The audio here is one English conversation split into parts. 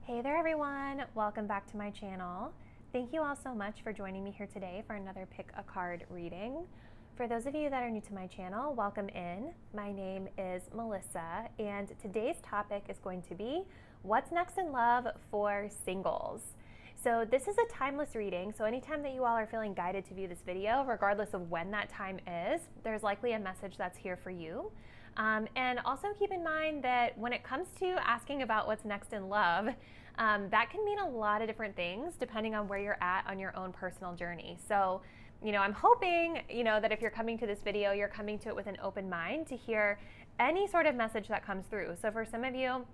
Hey there everyone, welcome back to my channel. Thank you all so much for joining me here today for another pick a card reading. For those of you that are new to my channel, welcome in. My name is Melissa and today's topic is going to be what's next in love for singles. So this is a timeless reading, so anytime that you all are feeling guided to view this video, regardless of when that time is, there's likely a message that's here for you. And also keep in mind that when it comes to asking about what's next in love, that can mean a lot of different things depending on where you're at on your own personal journey. So, I'm hoping, that if you're coming to this video, you're coming to it with an open mind to hear any sort of message that comes through. So for some of you,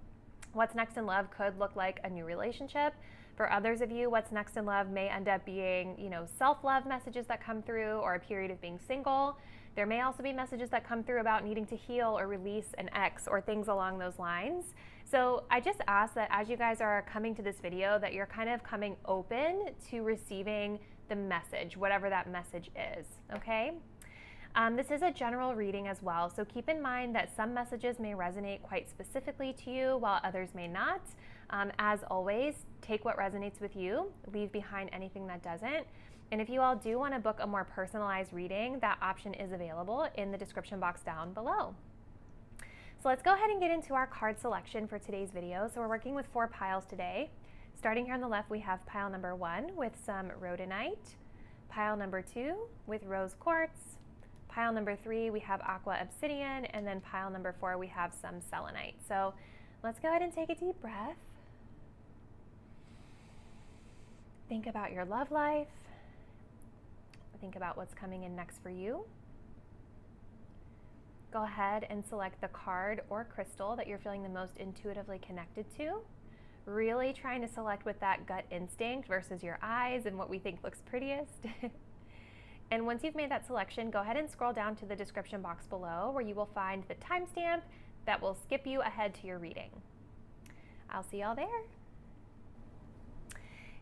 what's next in love could look like a new relationship. For others of you, what's next in love may end up being, self-love messages that come through or a period of being single. There may also be messages that come through about needing to heal or release an ex or things along those lines. So I just ask that as you guys are coming to this video that you're kind of coming open to receiving the message, whatever that message is, okay? This is a general reading as well, so keep in mind that some messages may resonate quite specifically to you while others may not. As always, take what resonates with you, leave behind anything that doesn't. And if you all do want to book a more personalized reading, that option is available in the description box down below. So let's go ahead and get into our card selection for today's video. So we're working with 4 piles today. Starting here on the left, we have pile number 1 with some rhodonite, pile number 2 with rose quartz, pile number 3 we have aqua obsidian, and then pile number 4 we have some selenite. So let's go ahead and take a deep breath. Think about your love life. Think about what's coming in next for you. Go ahead and select the card or crystal that you're feeling the most intuitively connected to. Really trying to select with that gut instinct versus your eyes and what we think looks prettiest. And once you've made that selection, go ahead and scroll down to the description box below where you will find the timestamp that will skip you ahead to your reading. I'll see y'all there.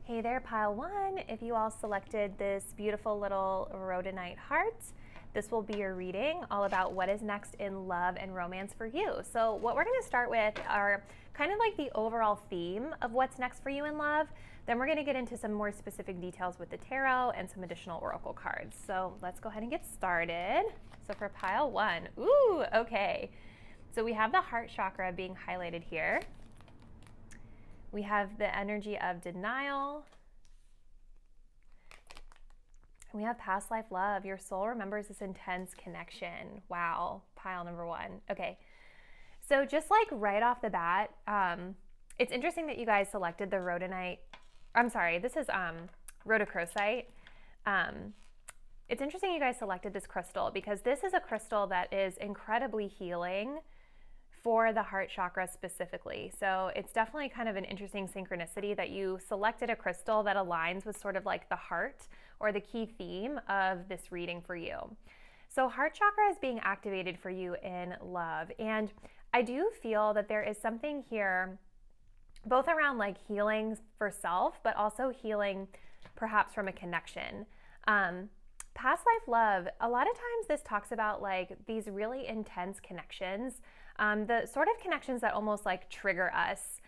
Hey there, pile 1. If you all selected this beautiful little rhodonite heart, this will be your reading all about what is next in love and romance for you. So what we're going to start with are kind of like the overall theme of what's next for you in love. Then we're going to get into some more specific details with the tarot and some additional oracle cards. So let's go ahead and get started. So for pile 1, ooh, okay. So we have the heart chakra being highlighted here. We have the energy of denial. We have past life love. Your soul remembers this intense connection. Wow, pile number 1. Okay, so just like right off the bat, it's interesting that you guys selected the rhodonite. I'm sorry, this is rhodochrosite. It's interesting you guys selected this crystal because this is a crystal that is incredibly healing for the heart chakra specifically. So it's definitely kind of an interesting synchronicity that you selected a crystal that aligns with sort of like the heart or the key theme of this reading for you. So heart chakra is being activated for you in love. And I do feel that there is something here both around like healing for self, but also healing perhaps from a connection. Past life love, a lot of times this talks about like these really intense connections, the sort of connections that almost like trigger us.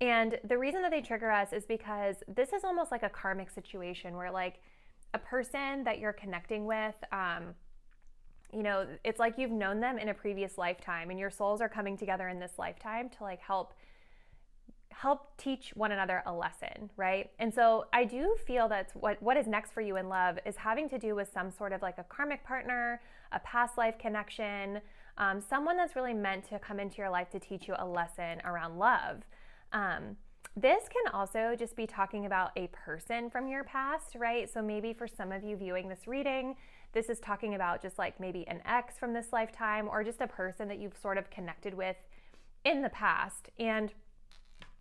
And the reason that they trigger us is because this is almost like a karmic situation where like a person that you're connecting with, it's like you've known them in a previous lifetime and your souls are coming together in this lifetime to like help teach one another a lesson, right? And so I do feel that what is next for you in love is having to do with some sort of like a karmic partner, a past life connection, someone that's really meant to come into your life to teach you a lesson around love. This can also just be talking about a person from your past, right? So maybe for some of you viewing this reading, this is talking about just like maybe an ex from this lifetime or just a person that you've sort of connected with in the past. And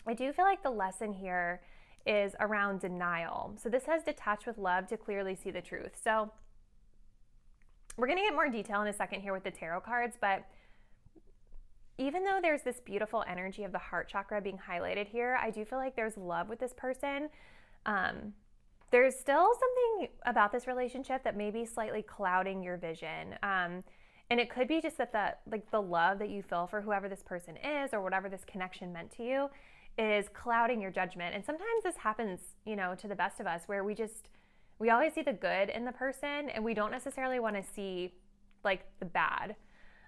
I do feel like the lesson here is around denial. So this says detach with love to clearly see the truth. So we're going to get more detail in a second here with the tarot cards, but even though there's this beautiful energy of the heart chakra being highlighted here, I do feel like there's love with this person. There's still something about this relationship that may be slightly clouding your vision. And it could be just that the love that you feel for whoever this person is or whatever this connection meant to you is clouding your judgment. And sometimes this happens, to the best of us, where we always see the good in the person and we don't necessarily want to see like the bad.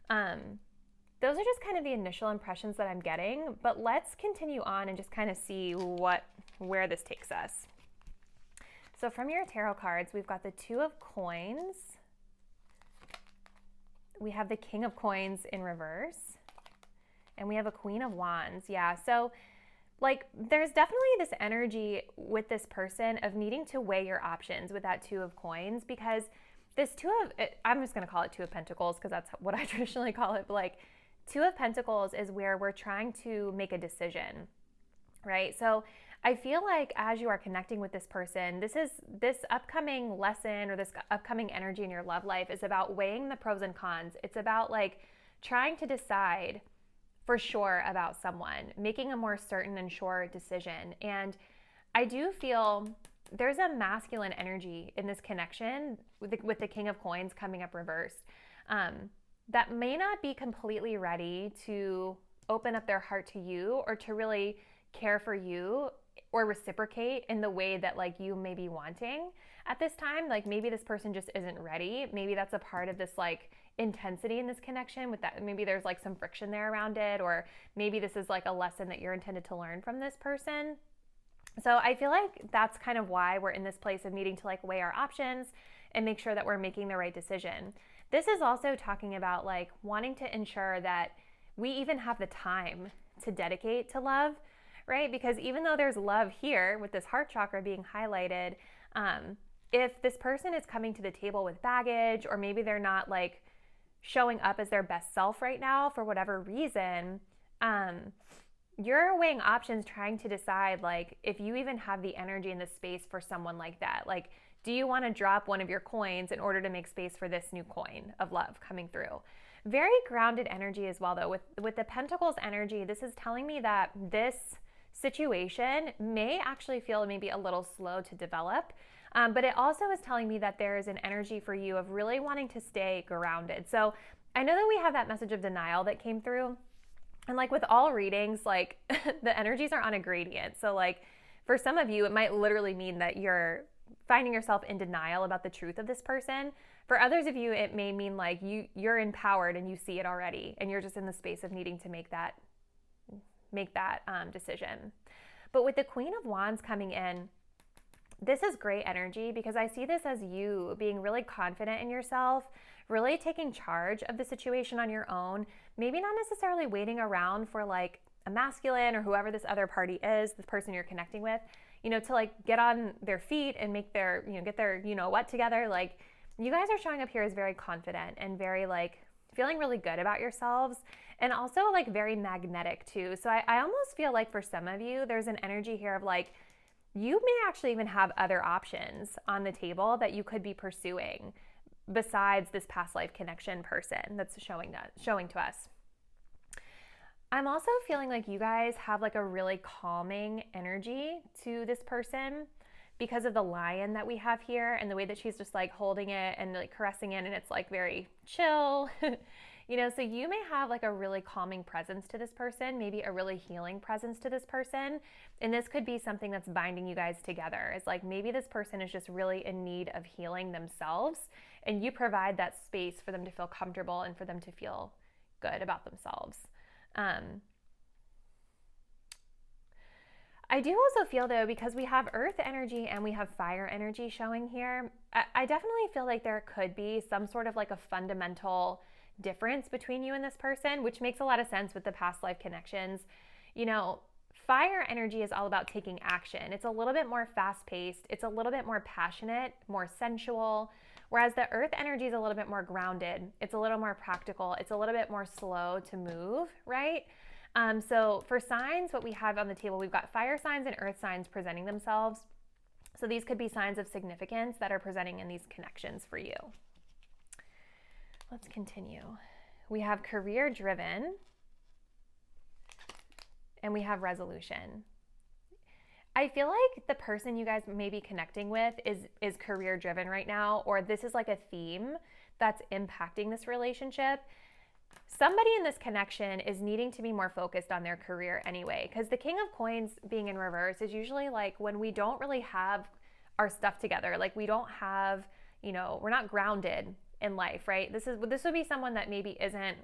Those are just kind of the initial impressions that I'm getting, but let's continue on and just kind of see where this takes us. So from your tarot cards, we've got the Two of Coins. We have the King of Coins in reverse, and we have a Queen of Wands. Yeah, so like there's definitely this energy with this person of needing to weigh your options with that Two of Coins, because this I'm just going to call it Two of Pentacles because that's what I traditionally call it, but like Two of Pentacles is where we're trying to make a decision, right? So I feel like as you are connecting with this person, this upcoming lesson or this upcoming energy in your love life is about weighing the pros and cons. It's about like trying to decide for sure about someone, making a more certain and sure decision. And I do feel there's a masculine energy in this connection with the King of Coins coming up reversed, that may not be completely ready to open up their heart to you or to really care for you or reciprocate in the way that like you may be wanting at this time. Like maybe this person just isn't ready. Maybe that's a part of this like intensity in this connection with that. Maybe there's like some friction there around it, or maybe this is like a lesson that you're intended to learn from this person. So I feel like that's kind of why we're in this place of needing to like weigh our options and make sure that we're making the right decision. This is also talking about like wanting to ensure that we even have the time to dedicate to love, right? Because even though there's love here with this heart chakra being highlighted, if this person is coming to the table with baggage, or maybe they're not like showing up as their best self right now for whatever reason, you're weighing options, trying to decide like if you even have the energy and the space for someone like that. Like, do you want to drop one of your coins in order to make space for this new coin of love coming through? Very grounded energy as well, though. With the Pentacles energy, this is telling me that this situation may actually feel maybe a little slow to develop, but it also is telling me that there is an energy for you of really wanting to stay grounded. So I know that we have that message of denial that came through, and like with all readings, like the energies are on a gradient. So like for some of you, it might literally mean that you're finding yourself in denial about the truth of this person. For others of you, it may mean like you're empowered and you see it already, and you're just in the space of needing to make that decision. But with the Queen of Wands coming in, this is great energy because I see this as you being really confident in yourself, really taking charge of the situation on your own, maybe not necessarily waiting around for like a masculine or whoever this other party is, the person you're connecting with, to like get on their feet and make their, get their, what together. Like you guys are showing up here as very confident and very like feeling really good about yourselves, and also like very magnetic too. So I almost feel like for some of you, there's an energy here of like, you may actually even have other options on the table that you could be pursuing besides this past life connection person that's showing to us. I'm also feeling like you guys have like a really calming energy to this person because of the lion that we have here and the way that she's just like holding it and like caressing it, and it's like very chill. So you may have like a really calming presence to this person, maybe a really healing presence to this person. And this could be something that's binding you guys together. It's like maybe this person is just really in need of healing themselves, and you provide that space for them to feel comfortable and for them to feel good about themselves. I do also feel though, because we have earth energy and we have fire energy showing here, I definitely feel like there could be some sort of like a fundamental difference between you and this person, which makes a lot of sense with the past life connections. Fire energy is all about taking action. It's a little bit more fast-paced. It's a little bit more passionate, more sensual, whereas the earth energy is a little bit more grounded. It's a little more practical. It's a little bit more slow to move, right? So for signs, what we have on the table, we've got fire signs and earth signs presenting themselves. So these could be signs of significance that are presenting in these connections for you. Let's continue. We have career driven and we have resolution. I feel like the person you guys may be connecting with is career driven right now, or this is like a theme that's impacting this relationship. somebody in this connection is needing to be more focused on their career anyway, because the King of Coins being in reverse is usually like when we don't really have our stuff together, like we don't have, we're not grounded in life, right? This would be someone that maybe isn't,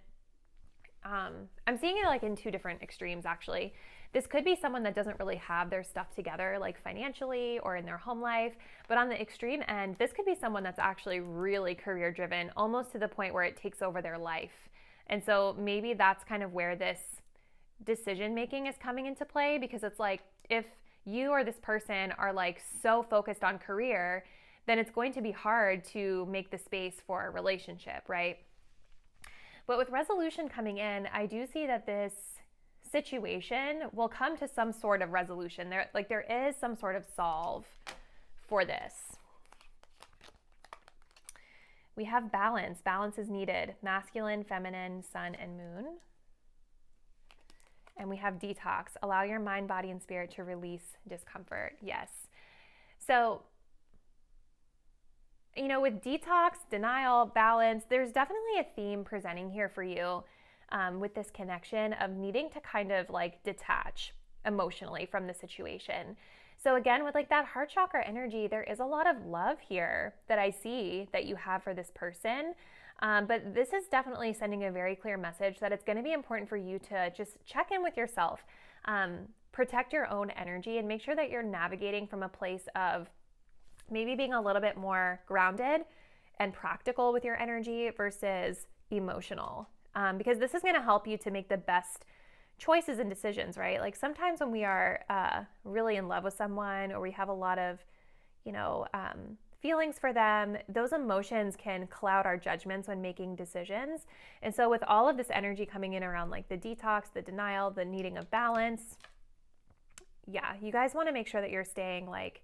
I'm seeing it like in two different extremes actually. This could be someone that doesn't really have their stuff together, like financially or in their home life. But on the extreme end, this could be someone that's actually really career driven, almost to the point where it takes over their life. And so maybe that's kind of where this decision making is coming into play, because it's like if you or this person are like so focused on career, then it's going to be hard to make the space for a relationship, right? But with resolution coming in, I do see that this situation will come to some sort of resolution. There is some sort of solve for this. We have balance. Balance is needed. Masculine, feminine, sun, and moon. And we have detox. Allow your mind, body, and spirit to release discomfort. Yes. So, with detox, denial, balance, there's definitely a theme presenting here for you with this connection of needing to kind of like detach emotionally from the situation. So again, with like that heart chakra energy, there is a lot of love here that I see that you have for this person. But this is definitely sending a very clear message that it's going to be important for you to just check in with yourself, protect your own energy, and make sure that you're navigating from a place of maybe being a little bit more grounded and practical with your energy versus emotional. Because this is going to help you to make the best choices and decisions, right? Like sometimes when we are really in love with someone, or we have a lot of, feelings for them, those emotions can cloud our judgments when making decisions. And so with all of this energy coming in around like the detox, the denial, the needing of balance, you guys want to make sure that you're staying like,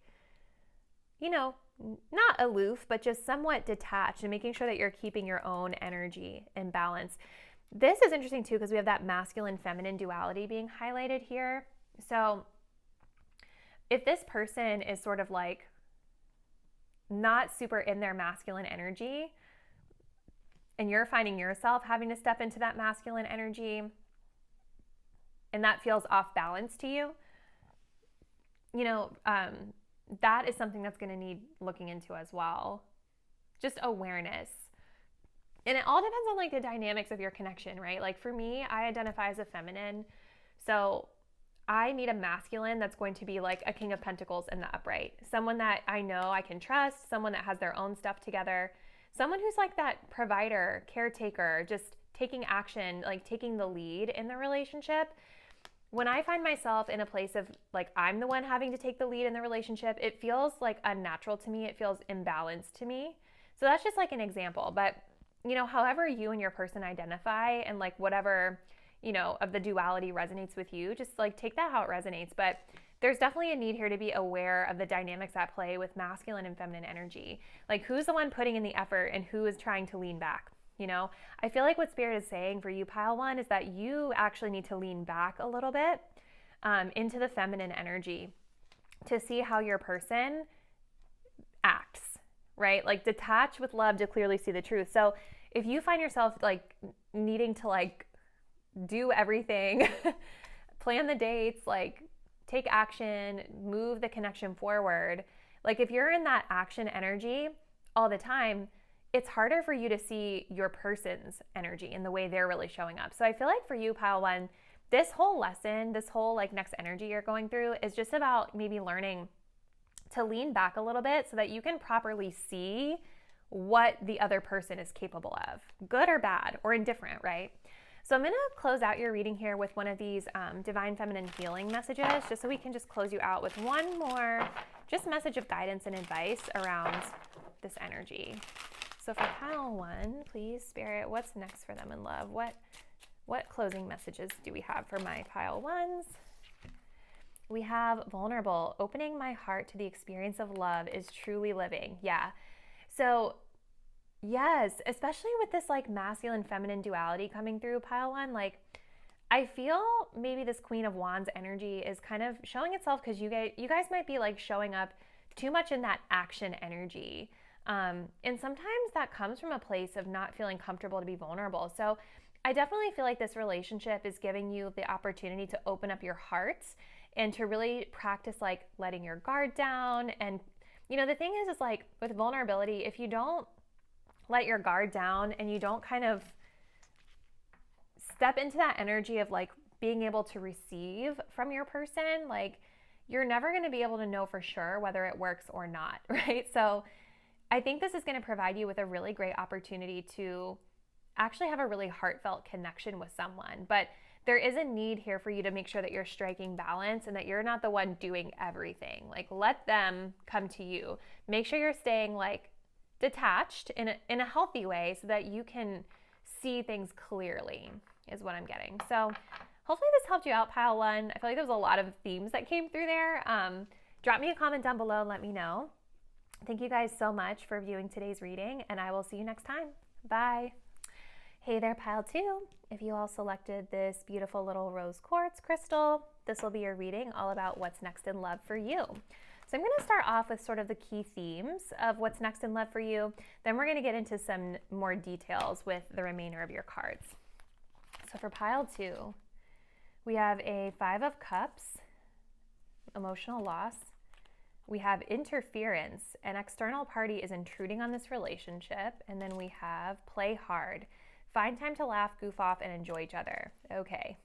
not aloof, but just somewhat detached, and making sure that you're keeping your own energy in balance. This is interesting too, because we have that masculine feminine duality being highlighted here. So if this person is sort of like not super in their masculine energy, and you're finding yourself having to step into that masculine energy, and that feels off balance to you, that is something that's going to need looking into as well. Just awareness. And it all depends on like the dynamics of your connection, right? Like for me, I identify as a feminine. So I need a masculine that's going to be like a King of Pentacles in the upright. Someone that I know I can trust, someone that has their own stuff together, someone who's like that provider, caretaker, just taking action, like taking the lead in the relationship. When I find myself in a place of like I'm the one having to take the lead in the relationship, it feels like unnatural to me. It feels imbalanced to me. So that's just like an example. But, however you and your person identify, and like whatever, of the duality resonates with you, just like take that how it resonates. But there's definitely a need here to be aware of the dynamics at play with masculine and feminine energy. Like who's the one putting in the effort and who is trying to lean back? I feel like what Spirit is saying for you, Pile 1, is that you actually need to lean back a little bit into the feminine energy to see how your person acts, right? Like detach with love to clearly see the truth. So if you find yourself like needing to like do everything, plan the dates, like take action, move the connection forward, like if you're in that action energy all the time, it's harder for you to see your person's energy and the way they're really showing up. So I feel like for you, Pile 1, this whole lesson, this whole like next energy you're going through is just about maybe learning to lean back a little bit so that you can properly see what the other person is capable of, good or bad or indifferent, right? So I'm going to close out your reading here with one of these Divine Feminine Healing messages, just so we can just close you out with one more just message of guidance and advice around this energy. So for Pile 1, please, Spirit, what's next for them in love? What closing messages do we have for my Pile 1s? We have vulnerable. Opening my heart to the experience of love is truly living. Yeah. So yes, especially with this like masculine feminine duality coming through, Pile 1, like I feel maybe this Queen of Wands energy is kind of showing itself because you guys might be like showing up too much in that action energy. And sometimes that comes from a place of not feeling comfortable to be vulnerable. So I definitely feel like this relationship is giving you the opportunity to open up your heart and to really practice like letting your guard down. And, you know, the thing is like with vulnerability, if you don't let your guard down and you don't kind of step into that energy of like being able to receive from your person, like you're never going to be able to know for sure whether it works or not, right? So I think this is going to provide you with a really great opportunity to actually have a really heartfelt connection with someone. But there is a need here for you to make sure that you're striking balance and that you're not the one doing everything. Like let them come to you. Make sure you're staying like detached in a healthy way so that you can see things clearly is what I'm getting. So hopefully this helped you out, pile one. I feel like there was a lot of themes that came through there. Drop me a comment down below and let me know. Thank you guys so much for viewing today's reading, and I will see you next time. Bye. Hey there, pile two. If you all selected this beautiful little rose quartz crystal, this will be your reading all about what's next in love for you. So I'm going to start off with sort of the key themes of what's next in love for you. Then we're going to get into some more details with the remainder of your cards. So for pile two, we have a 5 of Cups, emotional loss. We have interference. An external party is intruding on this relationship. And then we have play hard. Find time to laugh, goof off, and enjoy each other. Okay.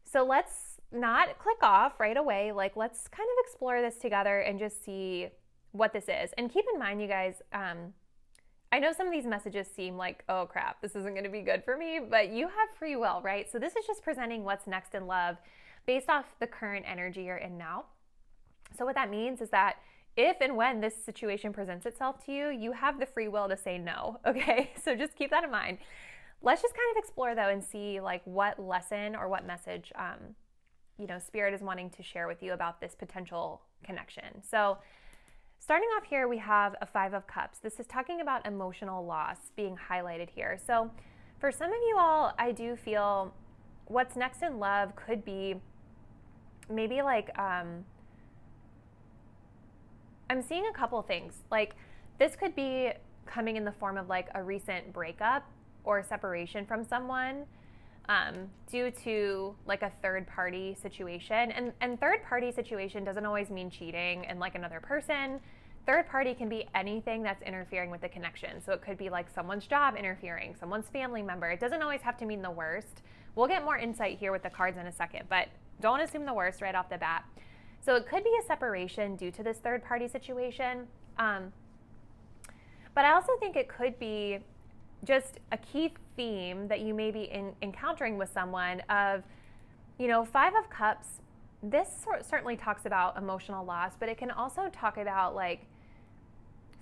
So let's not click off right away. Like, let's kind of explore this together and just see what this is. And keep in mind, you guys, I know some of these messages seem like, oh crap, this isn't going to be good for me, but you have free will, right? So this is just presenting what's next in love based off the current energy you're in now. So what that means is that if and when this situation presents itself to you, you have the free will to say no, okay? So just keep that in mind. Let's just kind of explore though and see like what lesson or what message, Spirit is wanting to share with you about this potential connection. So starting off here, we have a 5 of Cups. This is talking about emotional loss being highlighted here. So for some of you all, I do feel what's next in love could be maybe like, I'm seeing a couple things. Like this could be coming in the form of like a recent breakup or separation from someone due to like a third party situation. And third party situation doesn't always mean cheating and like another person. Third party can be anything that's interfering with the connection. So it could be like someone's job interfering, someone's family member. It doesn't always have to mean the worst. We'll get more insight here with the cards in a second, but don't assume the worst right off the bat. So it could be a separation due to this third party situation. But I also think it could be just a key theme that you may be encountering with someone of, 5 of Cups. This certainly talks about emotional loss, but it can also talk about like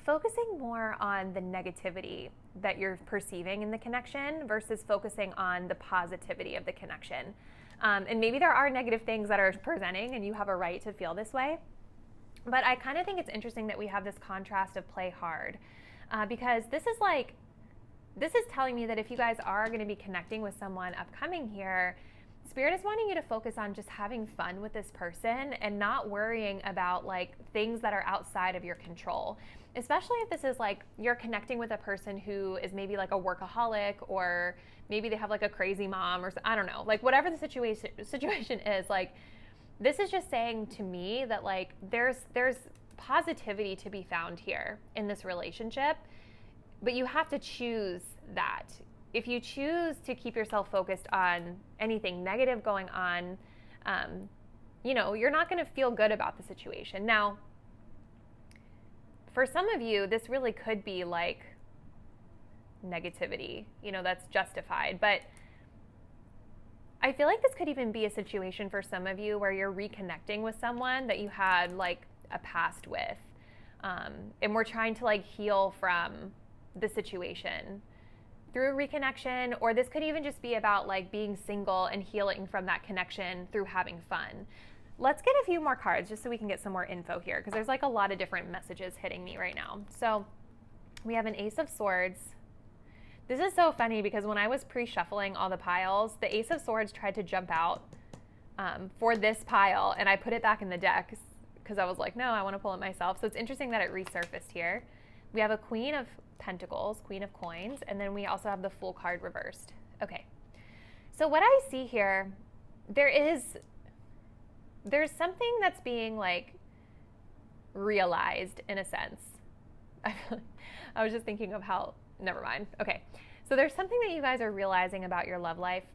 focusing more on the negativity that you're perceiving in the connection versus focusing on the positivity of the connection. And maybe there are negative things that are presenting and you have a right to feel this way. But I kind of think it's interesting that we have this contrast of play hard because this is telling me that if you guys are going to be connecting with someone upcoming here, Spirit is wanting you to focus on just having fun with this person and not worrying about like things that are outside of your control. Especially if this is like you're connecting with a person who is maybe like a workaholic or maybe they have like a crazy mom or I don't know, like whatever the situation is, like this is just saying to me that like there's positivity to be found here in this relationship, but you have to choose that. If you choose to keep yourself focused on anything negative going on, you're not going to feel good about the situation. Now, for some of you, this really could be like negativity, that's justified. But I feel like this could even be a situation for some of you where you're reconnecting with someone that you had like a past with. And we're trying to like heal from the situation through reconnection, or this could even just be about like being single and healing from that connection through having fun. Let's get a few more cards just so we can get some more info here because there's like a lot of different messages hitting me right now. So we have an Ace of Swords. This is so funny because when I was pre-shuffling all the piles, the Ace of Swords tried to jump out for this pile and I put it back in the deck because I was like, no, I want to pull it myself. So it's interesting that it resurfaced here. We have a Queen of Pentacles, Queen of Coins, and then we also have the Fool card reversed. Okay, so what I see here, there's something that's being like realized in a sense. I was just thinking of how, never mind. Okay, so there's something that you guys are realizing about your love life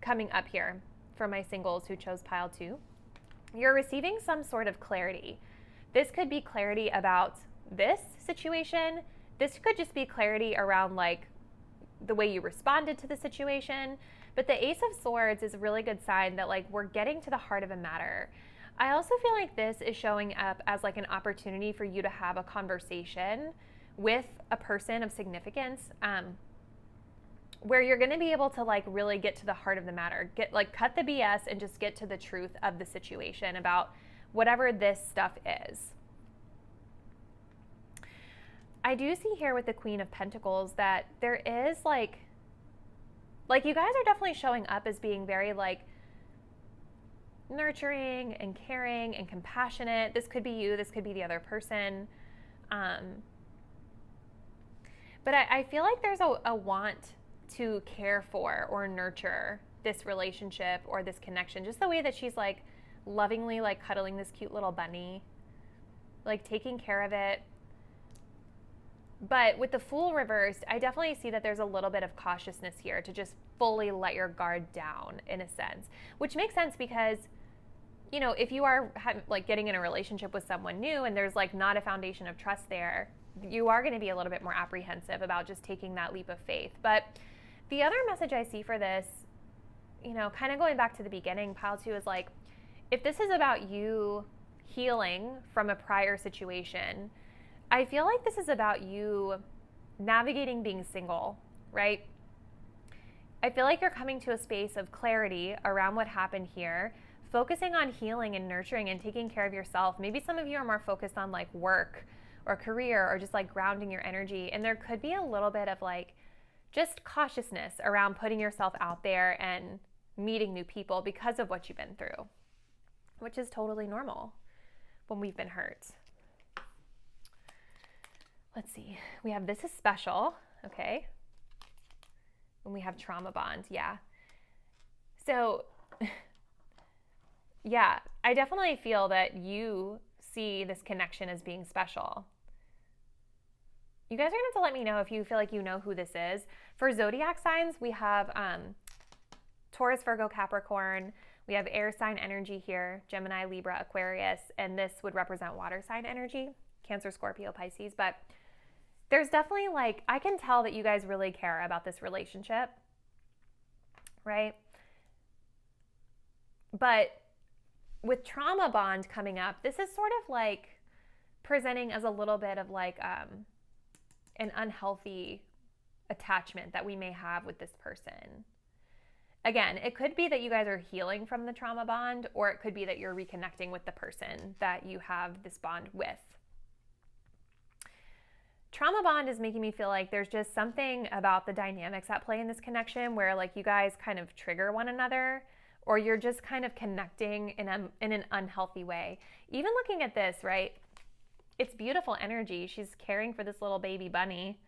coming up here for my singles who chose pile 2. You're receiving some sort of clarity. This could be clarity about this situation. This could just be clarity around like the way you responded to the situation. But the Ace of Swords is a really good sign that like we're getting to the heart of a matter. I also feel like this is showing up as like an opportunity for you to have a conversation with a person of significance, where you're going to be able to like really get to the heart of the matter, get like cut the BS and just get to the truth of the situation about whatever this stuff is. I do see here with the Queen of Pentacles that there is like you guys are definitely showing up as being very like nurturing and caring and compassionate. This could be you, this could be the other person. But I feel like there's a want to care for or nurture this relationship or this connection, just the way that she's like lovingly like cuddling this cute little bunny, like taking care of it. But with the Fool reversed, I definitely see that there's a little bit of cautiousness here to just fully let your guard down in a sense, which makes sense because, you know, if you are like getting in a relationship with someone new and there's like not a foundation of trust there, you are going to be a little bit more apprehensive about just taking that leap of faith. But the other message I see for this, you know, kind of going back to the beginning, pile 2 is like, if this is about you healing from a prior situation, I feel like this is about you navigating being single, right? I feel like you're coming to a space of clarity around what happened here, focusing on healing and nurturing and taking care of yourself. Maybe some of you are more focused on like work or career or just like grounding your energy. And there could be a little bit of like just cautiousness around putting yourself out there and meeting new people because of what you've been through, which is totally normal when we've been hurt. Let's see. We have this is special, okay? And we have trauma bond, yeah. So, yeah, I definitely feel that you see this connection as being special. You guys are going to have to let me know if you feel like you know who this is. For zodiac signs, we have Taurus, Virgo, Capricorn. We have air sign energy here, Gemini, Libra, Aquarius, and this would represent water sign energy, Cancer, Scorpio, Pisces. But there's definitely like, I can tell that you guys really care about this relationship, right? But with trauma bond coming up, this is sort of like presenting as a little bit of like an unhealthy attachment that we may have with this person. Again, it could be that you guys are healing from the trauma bond, or it could be that you're reconnecting with the person that you have this bond with. Trauma bond is making me feel like there's just something about the dynamics at play in this connection where like you guys kind of trigger one another, or you're just kind of connecting in an unhealthy way. Even looking at this, right? It's beautiful energy. She's caring for this little baby bunny.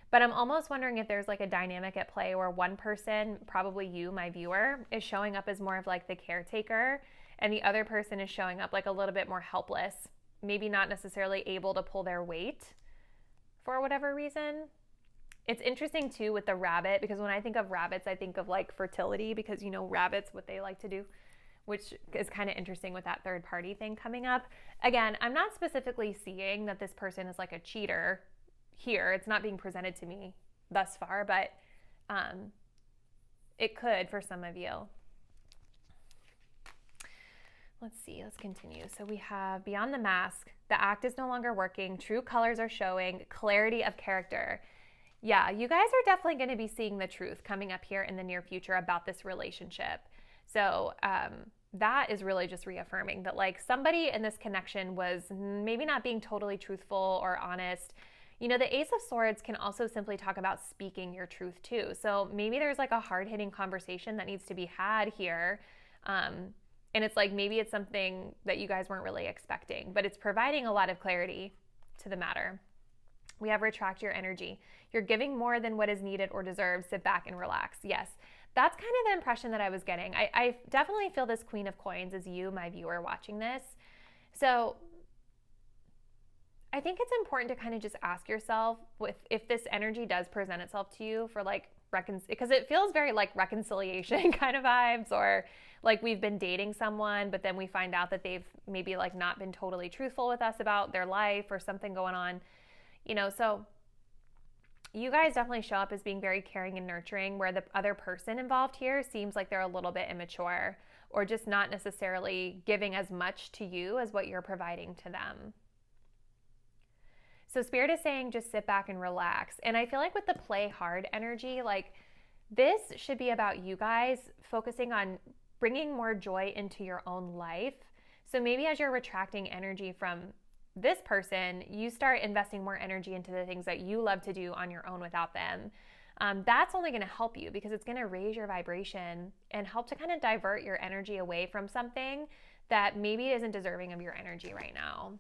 But I'm almost wondering if there's like a dynamic at play where one person, probably you, my viewer, is showing up as more of like the caretaker, and the other person is showing up like a little bit more helpless, maybe not necessarily able to pull their weight for whatever reason. It's interesting too with the rabbit, because when I think of rabbits, I think of like fertility, because you know rabbits, what they like to do, which is kind of interesting with that third party thing coming up. Again, I'm not specifically seeing that this person is like a cheater here. It's not being presented to me thus far, but it could for some of you. Let's see, let's continue. So we have Beyond the Mask, the act is no longer working, true colors are showing, clarity of character. Yeah, you guys are definitely going to be seeing the truth coming up here in the near future about this relationship. So that is really just reaffirming that like somebody in this connection was maybe not being totally truthful or honest. You know, the Ace of Swords can also simply talk about speaking your truth too. So maybe there's like a hard-hitting conversation that needs to be had here. And it's like maybe it's something that you guys weren't really expecting, but it's providing a lot of clarity to the matter. We have retract your energy. You're giving more than what is needed or deserved. Sit back and relax. Yes, that's kind of the impression that I was getting. I definitely feel this Queen of Coins as you, my viewer, watching this. So I think it's important to kind of just ask yourself if this energy does present itself to you for like because it feels very like reconciliation kind of vibes, or like we've been dating someone, but then we find out that they've maybe like not been totally truthful with us about their life or something going on, you know. So you guys definitely show up as being very caring and nurturing, where the other person involved here seems like they're a little bit immature or just not necessarily giving as much to you as what you're providing to them. So Spirit is saying just sit back and relax. And I feel like with the play hard energy, like this should be about you guys focusing on bringing more joy into your own life. So maybe as you're retracting energy from this person, you start investing more energy into the things that you love to do on your own without them. That's only going to help you because it's going to raise your vibration and help to kind of divert your energy away from something that maybe isn't deserving of your energy right now.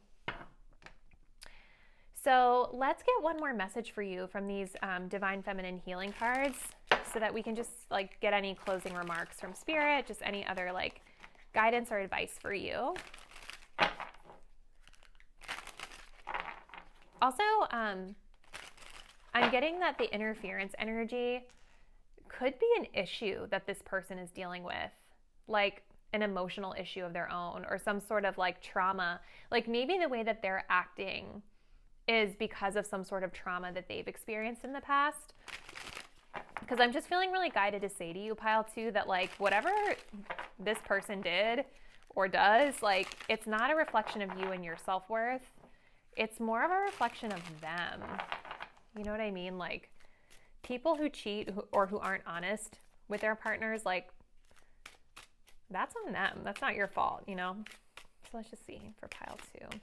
So let's get one more message for you from these Divine Feminine Healing cards so that we can just like get any closing remarks from Spirit, just any other like guidance or advice for you. Also, I'm getting that the interference energy could be an issue that this person is dealing with, like an emotional issue of their own or some sort of like trauma. Like maybe the way that they're acting is because of some sort of trauma that they've experienced in the past. Because I'm just feeling really guided to say to you, Pile 2, that like whatever this person did or does, like it's not a reflection of you and your self-worth. It's more of a reflection of them. You know what I mean? Like people who cheat or who aren't honest with their partners, like that's on them. That's not your fault, you know? So let's just see for Pile 2.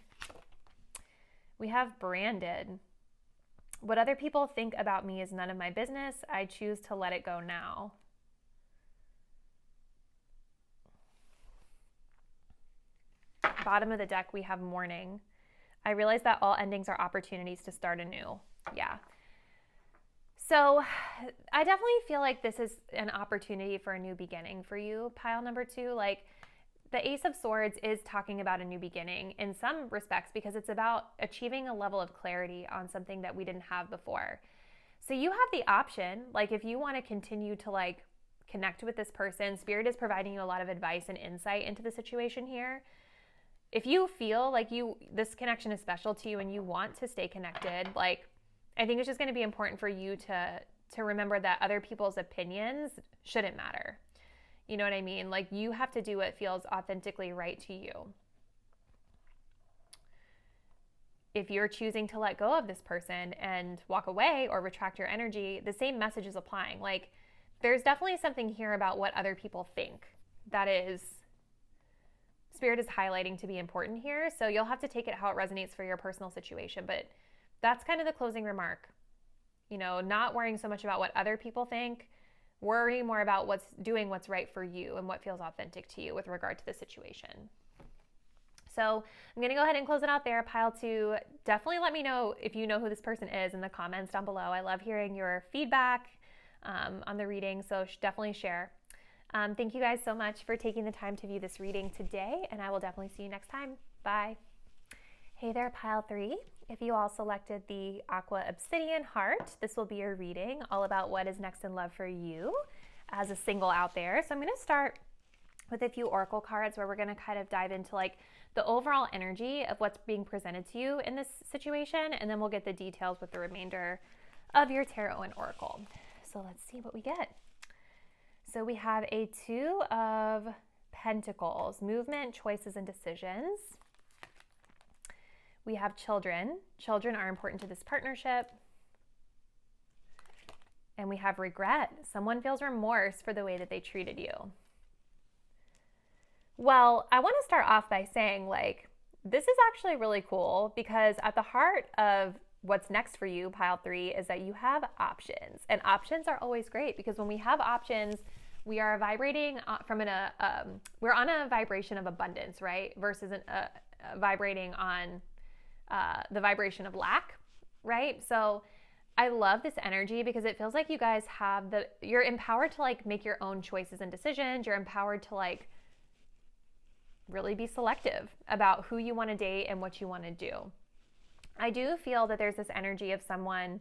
We have Branded. What other people think about me is none of my business. I choose to let it go now. Bottom of the deck, we have Mourning. I realize that all endings are opportunities to start anew. Yeah. So I definitely feel like this is an opportunity for a new beginning for you, Pile number 2. Like the Ace of Swords is talking about a new beginning in some respects because it's about achieving a level of clarity on something that we didn't have before. So you have the option, like if you want to continue to like connect with this person, Spirit is providing you a lot of advice and insight into the situation here. If you feel like this connection is special to you and you want to stay connected, like I think it's just going to be important for you to remember that other people's opinions shouldn't matter. You know what I mean? Like you have to do what feels authentically right to you. If you're choosing to let go of this person and walk away or retract your energy, the same message is applying. Like there's definitely something here about what other people think that is Spirit is highlighting to be important here. So you'll have to take it how it resonates for your personal situation. But that's kind of the closing remark. You know, not worrying so much about what other people think. Worry more about what's right for you and what feels authentic to you with regard to the situation. So I'm going to go ahead and close it out there. Pile 2, definitely let me know if you know who this person is in the comments down below. I love hearing your feedback on the reading, so definitely share. Thank you guys so much for taking the time to view this reading today, and I will definitely see you next time. Bye. Hey there, Pile 3. If you all selected the Aqua Obsidian Heart, this will be your reading all about what is next in love for you as a single out there. So I'm going to start with a few oracle cards where we're going to kind of dive into like the overall energy of what's being presented to you in this situation, and then we'll get the details with the remainder of your tarot and oracle. So let's see what we get. So we have a 2 of Pentacles, movement, choices, and decisions. We have children. Children are important to this partnership. And we have regret. Someone feels remorse for the way that they treated you. Well, I want to start off by saying, like, this is actually really cool because at the heart of what's next for you, Pile 3, is that you have options. And options are always great because when we have options, we are vibrating we're on a vibration of abundance, right? Versus vibrating on the vibration of lack. right? So I love this energy because it feels like you guys you're empowered to like make your own choices and decisions. You're empowered to like really be selective about who you want to date and what you want to do. I do feel that there's this energy of someone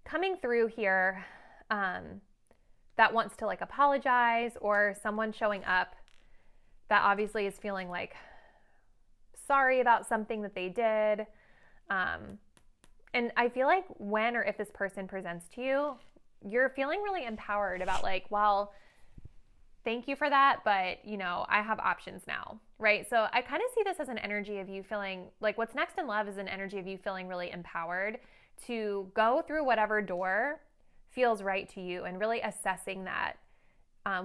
coming through here that wants to like apologize, or someone showing up that obviously is feeling like sorry about something that they did. And I feel like when or if this person presents to you, you're feeling really empowered about like, well, thank you for that, but you know, I have options now, right? So I kind of see this as an energy of you feeling like what's next in love is an energy of you feeling really empowered to go through whatever door feels right to you and really assessing that,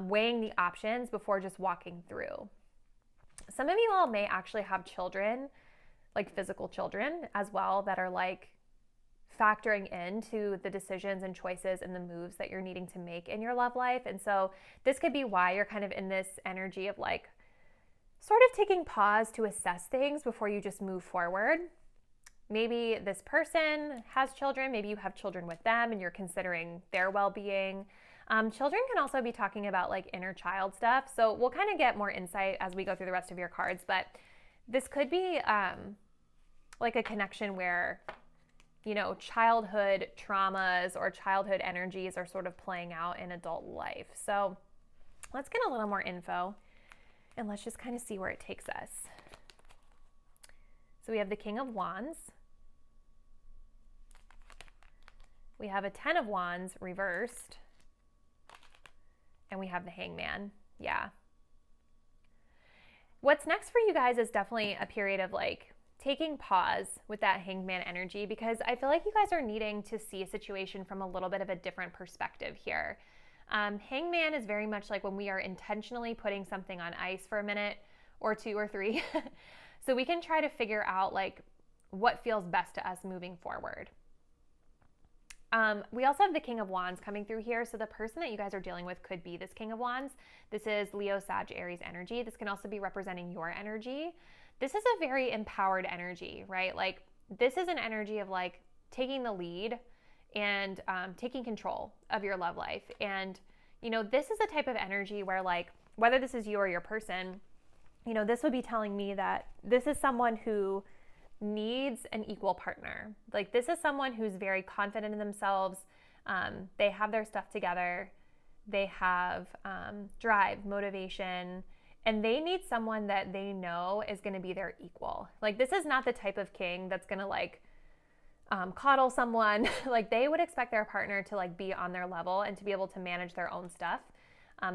weighing the options before just walking through. Some of you all may actually have children, like physical children as well, that are like factoring into the decisions and choices and the moves that you're needing to make in your love life. And so this could be why you're kind of in this energy of like sort of taking pause to assess things before you just move forward. Maybe this person has children, maybe you have children with them and you're considering their well-being. Children can also be talking about like inner child stuff. So we'll kind of get more insight as we go through the rest of your cards, but this could be like a connection where, you know, childhood traumas or childhood energies are sort of playing out in adult life. So let's get a little more info and let's just kind of see where it takes us. So we have the King of Wands. We have a 10 of Wands reversed. And we have the Hangman. Yeah. What's next for you guys is definitely a period of like taking pause with that Hangman energy, because I feel like you guys are needing to see a situation from a little bit of a different perspective here. Hangman is very much like when we are intentionally putting something on ice for a minute or two or three. So we can try to figure out like what feels best to us moving forward. We also have the King of Wands coming through here. So the person that you guys are dealing with could be this King of Wands. This is Leo, Sag, Aries energy. This can also be representing your energy. This is a very empowered energy, right? Like this is an energy of like taking the lead and taking control of your love life. And, you know, this is a type of energy where like, whether this is you or your person, you know, this would be telling me that this is someone who needs an equal partner. Like this is someone who's very confident in themselves. They have their stuff together. They have drive, motivation, and they need someone that they know is going to be their equal. Like this is not the type of king that's going to like coddle someone. Like they would expect their partner to like be on their level and to be able to manage their own stuff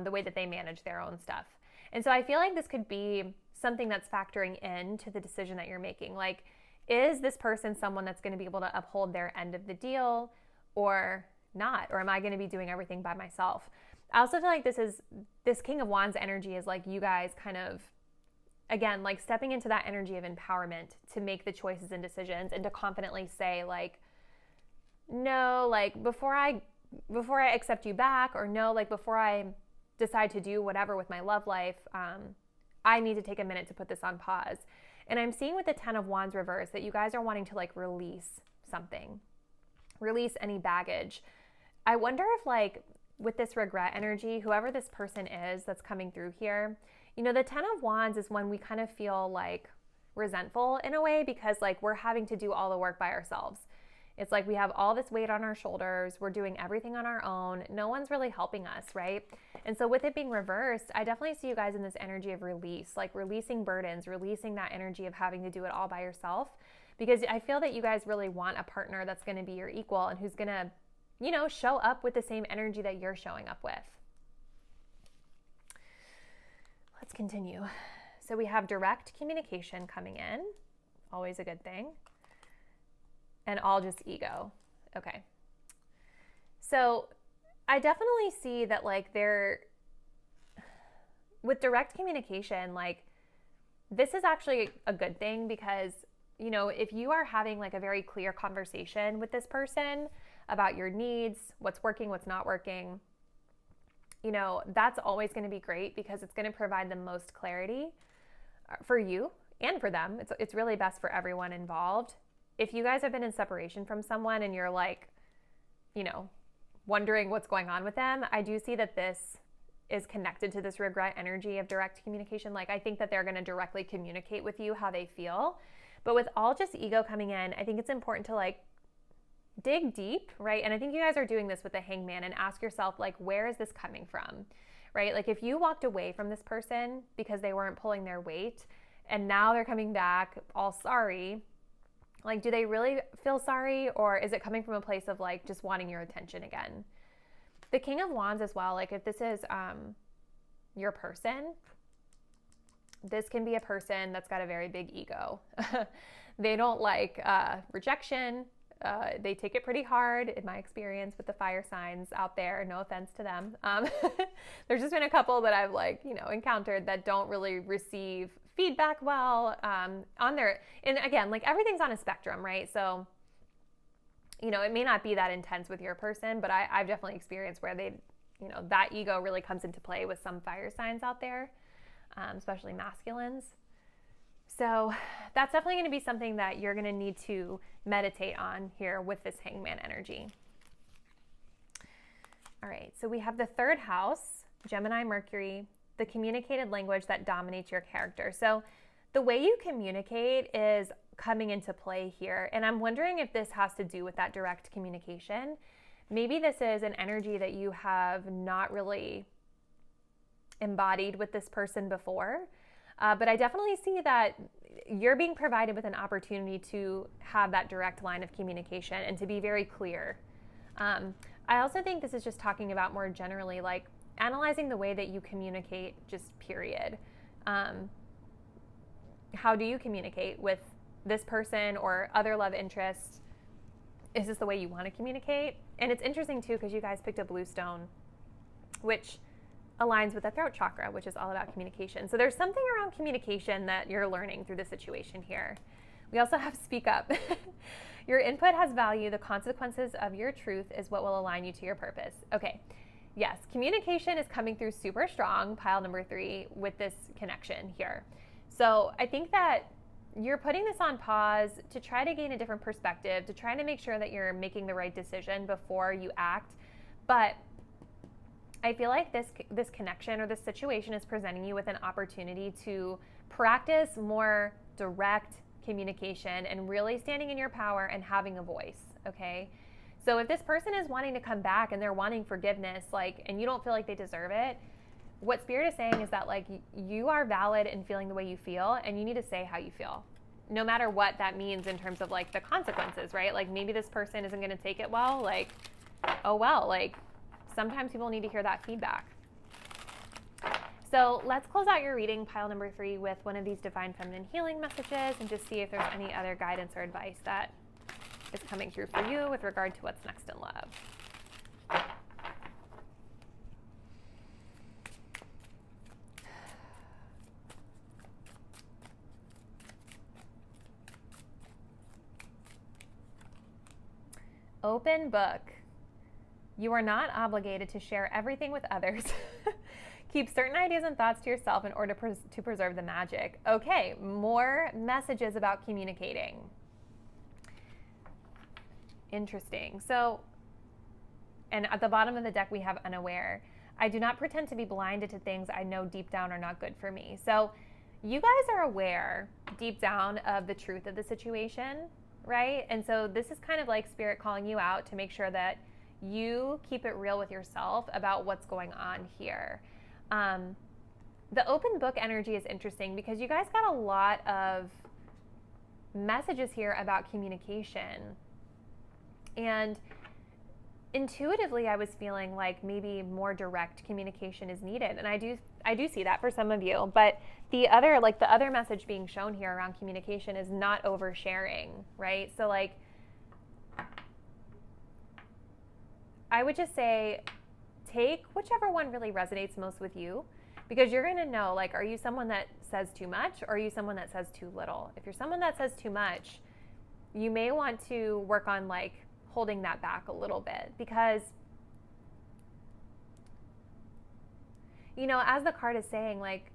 the way that they manage their own stuff. And so I feel like this could be something that's factoring into the decision that you're making. Like, is this person someone that's going to be able to uphold their end of the deal or not? Or am I going to be doing everything by myself? I also feel like this King of Wands energy is like you guys kind of, again, like stepping into that energy of empowerment to make the choices and decisions and to confidently say like, no, like before I accept you back, or no, like before I decide to do whatever with my love life, I need to take a minute to put this on pause. And I'm seeing with the 10 of Wands reverse that you guys are wanting to like release something, release any baggage. I wonder if like with this regret energy, whoever this person is that's coming through here, you know, the 10 of Wands is when we kind of feel like resentful in a way because like we're having to do all the work by ourselves. It's like we have all this weight on our shoulders. We're doing everything on our own. No one's really helping us, right? And so with it being reversed, I definitely see you guys in this energy of release, like releasing burdens, releasing that energy of having to do it all by yourself. Because I feel that you guys really want a partner that's going to be your equal and who's going to, you know, show up with the same energy that you're showing up with. Let's continue. So we have direct communication coming in. Always a good thing. And all just ego. Okay. So I definitely see that like with direct communication, like this is actually a good thing because, you know, if you are having like a very clear conversation with this person about your needs, what's working, what's not working, you know, that's always going to be great because it's going to provide the most clarity for you and for them. It's really best for everyone involved if you guys have been in separation from someone and you're like, you know, wondering what's going on with them, I do see that this is connected to this regret energy of direct communication. Like, I think that they're going to directly communicate with you how they feel. But with all just ego coming in, I think it's important to like dig deep, right? And I think you guys are doing this with the Hangman, and ask yourself, like, where is this coming from, right? Like, if you walked away from this person because they weren't pulling their weight and now they're coming back all sorry, like, do they really feel sorry, or is it coming from a place of like just wanting your attention again? The King of Wands as well, like if this is your person, this can be a person that's got a very big ego. They don't like rejection. They take it pretty hard, in my experience with the fire signs out there. No offense to them. There's just been a couple that I've like, you know, encountered that don't really receive feedback well on their, and again, like everything's on a spectrum, right? So, you know, it may not be that intense with your person, but I've definitely experienced where they, you know, that ego really comes into play with some fire signs out there, especially masculines. So that's definitely going to be something that you're going to need to meditate on here with this Hangman energy. All right, so we have the third house, Gemini, Mercury, the communicated language that dominates your character. So the way you communicate is coming into play here. And I'm wondering if this has to do with that direct communication. Maybe this is an energy that you have not really embodied with this person before. But I definitely see that you're being provided with an opportunity to have that direct line of communication and to be very clear. I also think this is just talking about more generally, like analyzing the way that you communicate, just period. How do you communicate with this person or other love interests? Is this the way you want to communicate? And it's interesting too, because you guys picked a blue stone, which aligns with the throat chakra, which is all about communication. So there's something around communication that you're learning through the situation here. We also have speak up. Your input has value. The consequences of your truth is what will align you to your purpose. Okay. Yes, communication is coming through super strong, pile number 3, with this connection here. So I think that you're putting this on pause to try to gain a different perspective, to try to make sure that you're making the right decision before you act. But I feel like this connection or this situation is presenting you with an opportunity to practice more direct communication and really standing in your power and having a voice, okay? So if this person is wanting to come back and they're wanting forgiveness, like, and you don't feel like they deserve it, what Spirit is saying is that like you are valid in feeling the way you feel, and you need to say how you feel, no matter what that means in terms of like the consequences, right? Like maybe this person isn't going to take it well, like, oh well, like sometimes people need to hear that feedback. So let's close out your reading, pile number 3, with one of these divine feminine healing messages, and just see if there's any other guidance or advice that is coming through for you with regard to what's next in love. Open book. You are not obligated to share everything with others. Keep certain ideas and thoughts to yourself in order to preserve the magic. Okay, more messages about communicating. Interesting. So, and at the bottom of the deck, we have unaware. I do not pretend to be blinded to things I know deep down are not good for me. So you guys are aware deep down of the truth of the situation, right? And so this is kind of like Spirit calling you out to make sure that you keep it real with yourself about what's going on here. The open book energy is interesting because you guys got a lot of messages here about communication. And intuitively, I was feeling like maybe more direct communication is needed. And I do see that for some of you. But the other message being shown here around communication is not oversharing, right? So like, I would just say take whichever one really resonates most with you, because you're going to know, like, are you someone that says too much, or are you someone that says too little? If you're someone that says too much, you may want to work on like holding that back a little bit, because, you know, as the card is saying, like,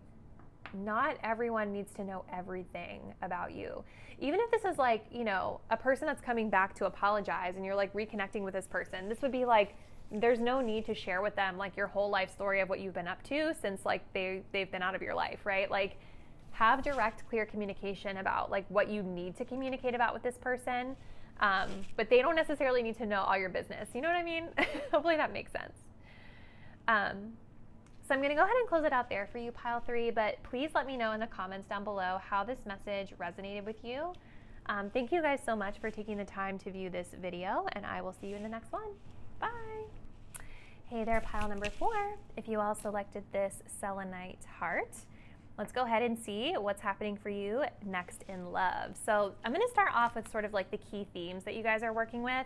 not everyone needs to know everything about you. Even if this is like, you know, a person that's coming back to apologize and you're like reconnecting with this person, this would be like, there's no need to share with them like your whole life story of what you've been up to since like they've been out of your life, right? Like, have direct, clear communication about like what you need to communicate about with this person. But they don't necessarily need to know all your business. You know what I mean? Hopefully that makes sense. So I'm going to go ahead and close it out there for you, pile 3, but please let me know in the comments down below how this message resonated with you. Thank you guys so much for taking the time to view this video, and I will see you in the next one. Bye. Hey there, pile number 4. If you all selected this selenite heart, let's go ahead and see what's happening for you next in love. So I'm going to start off with sort of like the key themes that you guys are working with,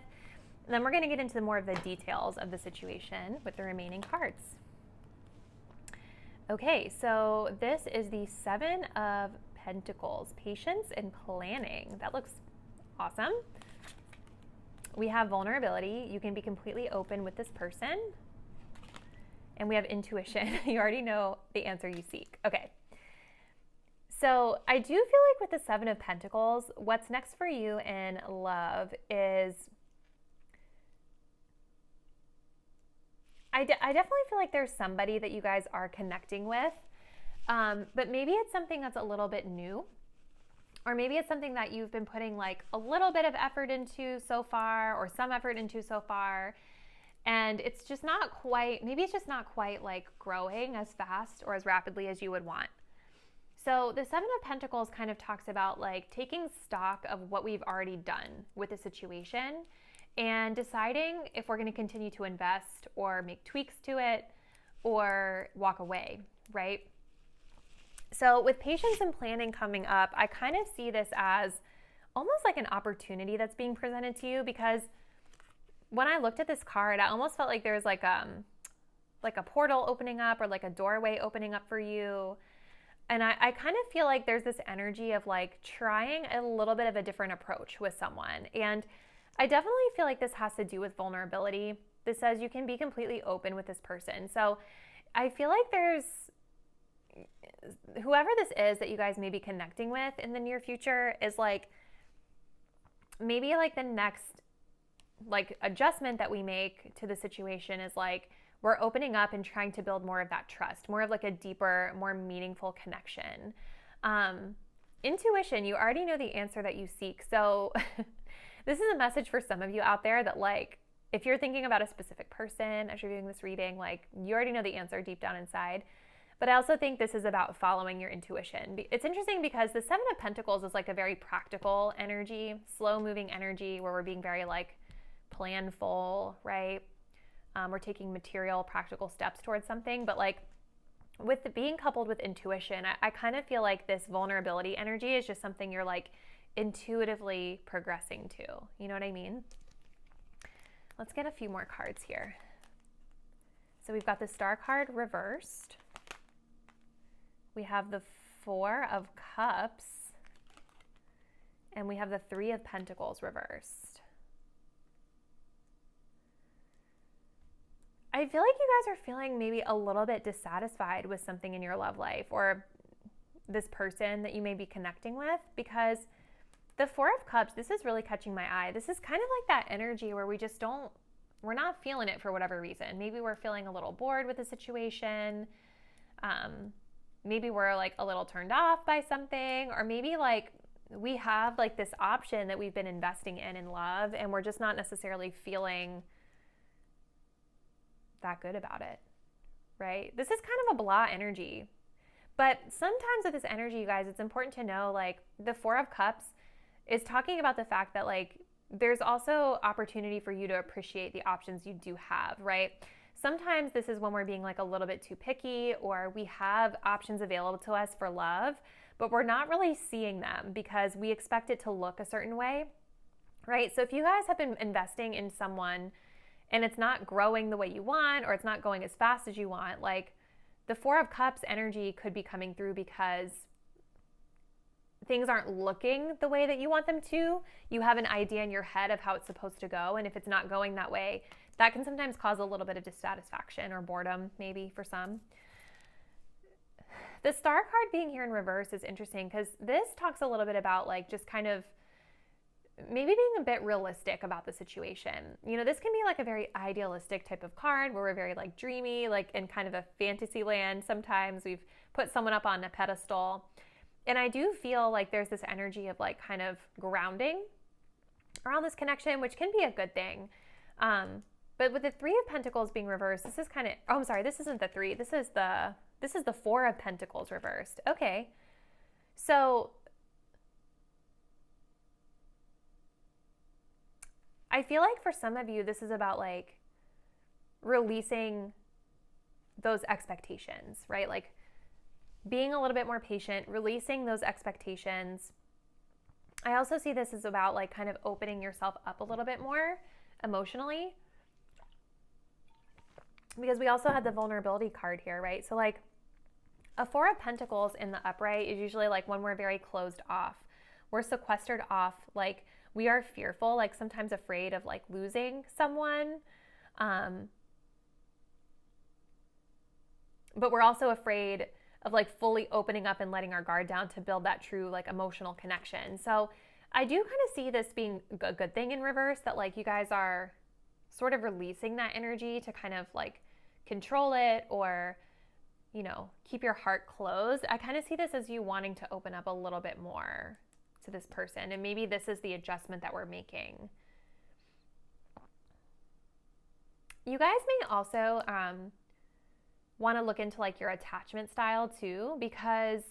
and then we're going to get into more of the details of the situation with the remaining cards. Okay, so this is the 7 of Pentacles, patience and planning. That looks awesome. We have vulnerability. You can be completely open with this person. And we have intuition. You already know the answer you seek. Okay. So I do feel like with the 7 of Pentacles, what's next for you in love is, I definitely feel like there's somebody that you guys are connecting with, but maybe it's something that's a little bit new, or maybe it's something that you've been putting like a little bit of effort into so far, or some effort into so far, and it's just not quite, maybe it's just not quite like growing as fast or as rapidly as you would want. So the 7 of Pentacles kind of talks about like taking stock of what we've already done with the situation and deciding if we're going to continue to invest or make tweaks to it or walk away, right? So with patience and planning coming up, I kind of see this as almost like an opportunity that's being presented to you, because when I looked at this card, I almost felt like there's like a portal opening up or like a doorway opening up for you. And I kind of feel like there's this energy of like trying a little bit of a different approach with someone. And I definitely feel like this has to do with vulnerability. This says you can be completely open with this person. So I feel like there's, whoever this is that you guys may be connecting with in the near future is like, maybe like the next like adjustment that we make to the situation is like, we're opening up and trying to build more of that trust, more of like a deeper, more meaningful connection. Intuition, you already know the answer that you seek. So this is a message for some of you out there that like, if you're thinking about a specific person as you're doing this reading, like you already know the answer deep down inside. But I also think this is about following your intuition. It's interesting because the 7 of Pentacles is like a very practical energy, slow moving energy where we're being very like planful, right? We're taking material, practical steps towards something. But like with being coupled with intuition, I kind of feel like this vulnerability energy is just something you're like intuitively progressing to. You know what I mean? Let's get a few more cards here. So we've got the Star card reversed. We have the 4 of Cups. And we have the 3 of Pentacles reversed. I feel like you guys are feeling maybe a little bit dissatisfied with something in your love life or this person that you may be connecting with, because the 4 of Cups, this is really catching my eye. This is kind of like that energy where we're not feeling it for whatever reason. Maybe we're feeling a little bored with the situation. Maybe we're like a little turned off by something, or maybe like we have like this option that we've been investing in love, and we're just not necessarily feeling that good about it, right? This is kind of a blah energy. But sometimes with this energy, you guys, it's important to know like the 4 of Cups is talking about the fact that like there's also opportunity for you to appreciate the options you do have, right? Sometimes this is when we're being like a little bit too picky, or we have options available to us for love, but we're not really seeing them because we expect it to look a certain way, right? So if you guys have been investing in someone and it's not growing the way you want, or it's not going as fast as you want, like the 4 of Cups energy could be coming through because things aren't looking the way that you want them to. You have an idea in your head of how it's supposed to go, and if it's not going that way, that can sometimes cause a little bit of dissatisfaction or boredom, maybe for some. The Star card being here in reverse is interesting because this talks a little bit about like just kind of maybe being a bit realistic about the situation. You know, this can be like a very idealistic type of card where we're very like dreamy, like in kind of a fantasy land. Sometimes we've put someone up on a pedestal. And I do feel like there's this energy of like kind of grounding around this connection, which can be a good thing. But with the Three of Pentacles being reversed, this is kind of, oh, I'm sorry, this isn't the three. This is the Four of Pentacles reversed. Okay. So I feel like for some of you, this is about like releasing those expectations, right? Like being a little bit more patient, releasing those expectations. I also see this as about like kind of opening yourself up a little bit more emotionally, because we also had the vulnerability card here, right? So like a Four of Pentacles in the upright is usually like when we're very closed off. We're sequestered off, like we are fearful, like sometimes afraid of like losing someone. But we're also afraid of like fully opening up and letting our guard down to build that true like emotional connection. So I do kind of see this being a good thing in reverse, that like you guys are sort of releasing that energy to kind of like control it or, you know, keep your heart closed. I kind of see this as you wanting to open up a little bit more to this person. And maybe this is the adjustment that we're making. You guys may also want to look into like your attachment style too, because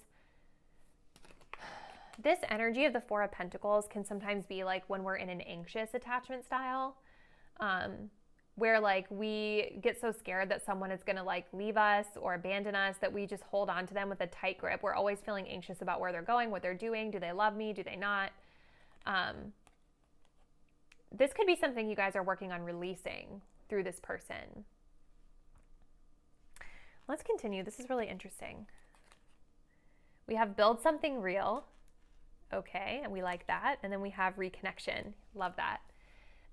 this energy of the Four of Pentacles can sometimes be like when we're in an anxious attachment style, where like we get so scared that someone is going to like leave us or abandon us that we just hold on to them with a tight grip. We're always feeling anxious about where they're going, what they're doing. Do they love me? Do they not? This could be something you guys are working on releasing through this person. Let's continue. This is really interesting. We have build something real. Okay, and we like that. And then we have reconnection. Love that.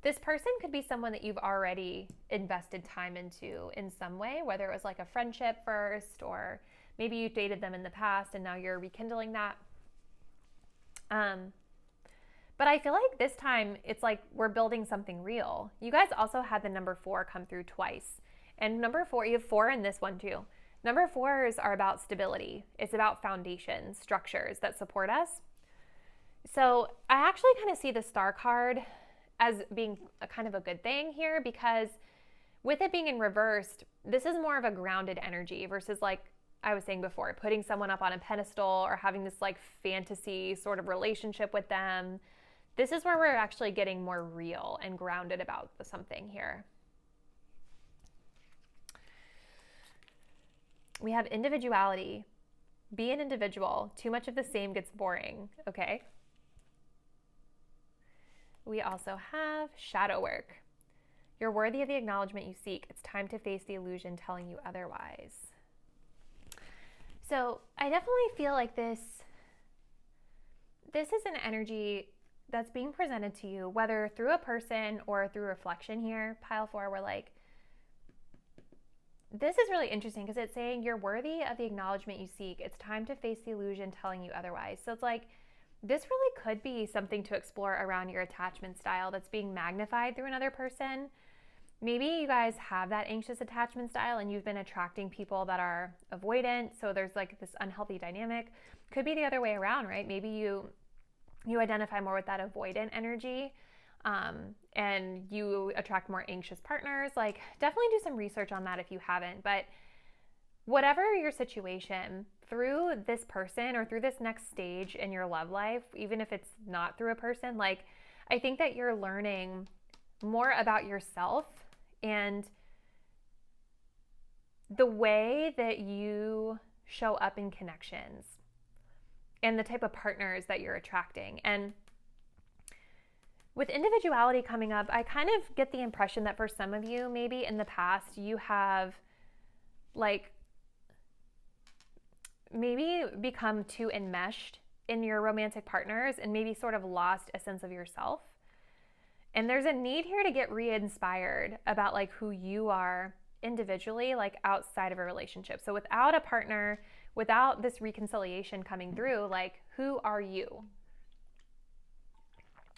This person could be someone that you've already invested time into in some way, whether it was like a friendship first, or maybe you dated them in the past and now you're rekindling that. But I feel like this time it's like we're building something real. You guys also had the number 4 come through twice. And number 4, you have 4 in this one too. Number 4s are about stability. It's about foundations, structures that support us. So I actually kind of see the Star card as being a kind of a good thing here, because with it being in reversed, this is more of a grounded energy versus like I was saying before, putting someone up on a pedestal or having this like fantasy sort of relationship with them. This is where we're actually getting more real and grounded about something here. We have individuality. Be an individual. Too much of the same gets boring. Okay. We also have shadow work. You're worthy of the acknowledgement you seek. It's time to face the illusion telling you otherwise. So I definitely feel like this is an energy that's being presented to you, whether through a person or through reflection here. Pile 4, we're like, this is really interesting because it's saying you're worthy of the acknowledgement you seek. It's time to face the illusion telling you otherwise. So it's like, this really could be something to explore around your attachment style that's being magnified through another person. Maybe you guys have that anxious attachment style and you've been attracting people that are avoidant. So there's like this unhealthy dynamic. Could be the other way around, right? Maybe you identify more with that avoidant energy, and you attract more anxious partners. Like, definitely do some research on that if you haven't. But whatever your situation, through this person or through this next stage in your love life, even if it's not through a person, like, I think that you're learning more about yourself and the way that you show up in connections and the type of partners that you're attracting. And with individuality coming up, I kind of get the impression that for some of you, maybe in the past, you have like maybe become too enmeshed in your romantic partners and maybe sort of lost a sense of yourself. And there's a need here to get re-inspired about like who you are individually, like outside of a relationship. So without a partner, without this reconciliation coming through, like, who are you?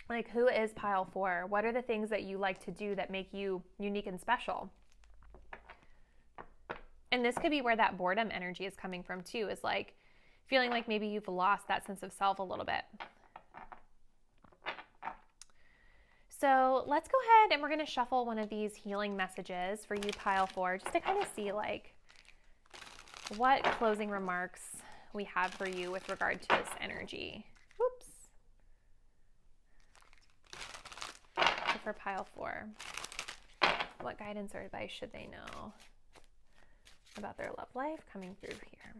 Like, who is pile 4? What are the things that you like to do that make you unique and special? And this could be where that boredom energy is coming from too, is like feeling like maybe you've lost that sense of self a little bit. So let's go ahead and we're going to shuffle one of these healing messages for you, pile 4, just to kind of see like what closing remarks we have for you with regard to this energy. Whoops. So for pile 4, what guidance or advice should they know about their love life coming through here?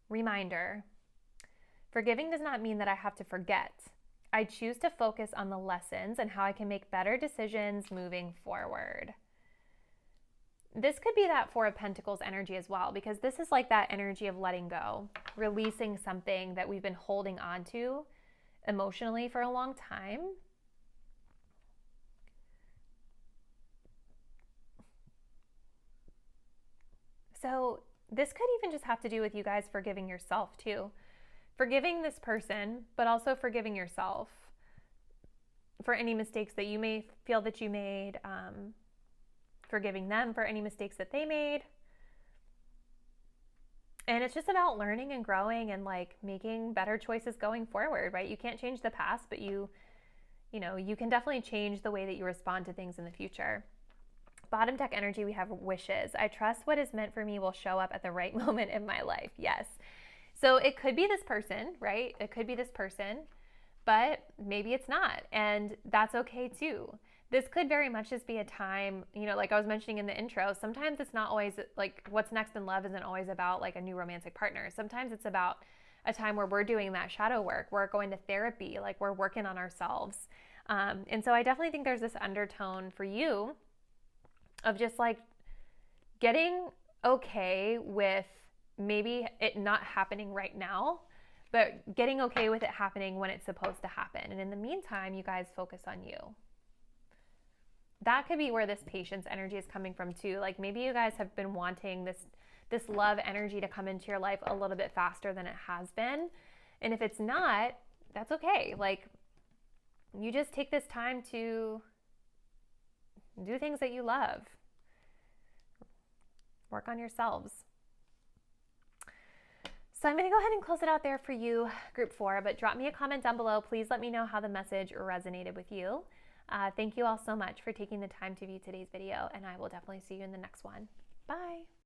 Reminder. Forgiving does not mean that I have to forget. I choose to focus on the lessons and how I can make better decisions moving forward. This could be that 4 of Pentacles energy as well, because this is like that energy of letting go, releasing something that we've been holding on to emotionally for a long time. So this could even just have to do with you guys forgiving yourself too. Forgiving this person, but also forgiving yourself for any mistakes that you may feel that you made, forgiving them for any mistakes that they made. And it's just about learning and growing and like making better choices going forward, right? You can't change the past, but you can definitely change the way that you respond to things in the future. Bottom deck energy, we have wishes. I trust what is meant for me will show up at the right moment in my life. Yes. So it could be this person, right? It could be this person, but maybe it's not. And that's okay too. This could very much just be a time, like I was mentioning in the intro, sometimes it's not always like what's next in love isn't always about like a new romantic partner. Sometimes it's about a time where we're doing that shadow work. We're going to therapy, like we're working on ourselves. And so I definitely think there's this undertone for you of just like getting okay with maybe it not happening right now, but getting okay with it happening when it's supposed to happen. And in the meantime, you guys focus on you. That could be where this patience energy is coming from too. Like maybe you guys have been wanting this love energy to come into your life a little bit faster than it has been. And if it's not, that's okay. Like you just take this time to do things that you love. Work on yourselves. So I'm going to go ahead and close it out there for you, group 4, but drop me a comment down below. Please let me know how the message resonated with you. Thank you all so much for taking the time to view today's video, and I will definitely see you in the next one. Bye.